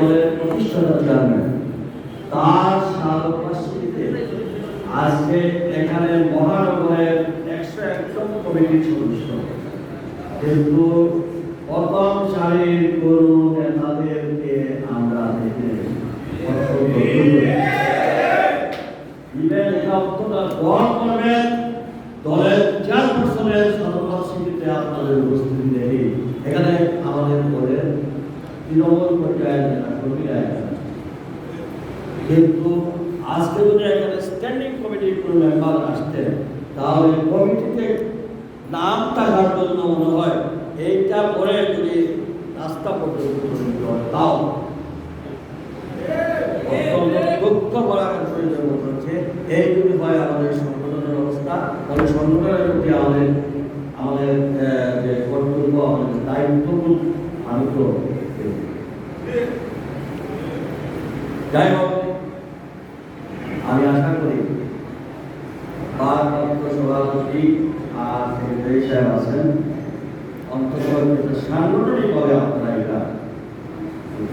দলের প্রতিষ্ঠাতা চেয়ারম্যান, তার সাহায্যে আজকে এখানে মহানগরের 101জন কমিটির সদস্য, কিন্তু প্রথম সারির গরু নেতাদেরকে আমরা দেখে গ্রহণ করবেন। দলের চেয়ারপারসনের সর্বস্বীতে আপনাদের উপস্থিতি দেখি এখানে আমাদের দলের তৃণমূল পর্যায়ের কর্মীরা, কিন্তু আজকে যদি এখানে স্ট্যান্ডিং কমিটির কোনো মেম্বার আসতেন তাহলে কমিটিতে নাম থাকার জন্য মনে হয় এইটা পরে যদি রাস্তা পর্যন্ত তাও দুঃখ করার প্রয়োজন হচ্ছে। এই যদি হয় আমাদের সংগঠনের অবস্থা, তাহলে সংগঠনের প্রতি আমাদের যে কর্তব্য, আমাদের দায়িত্ববোধ আমি তো যাই হোক, আমি আশা করি ভারপ্রাপ্ত সভাপতি আর সেক্রেটারি সাহেব আছেন, অন্তত সাংগঠনিকভাবে আপনারা এটা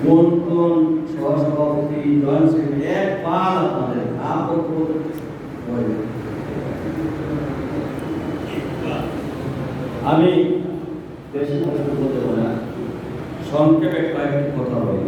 কোন কোন সহসভাপতি জয়েন্ট সেক্রেটারি একবার আপনাদের আমি বেশি কথা বলতে পারি না, সংক্ষেপে কয়েকটি কথা বলি।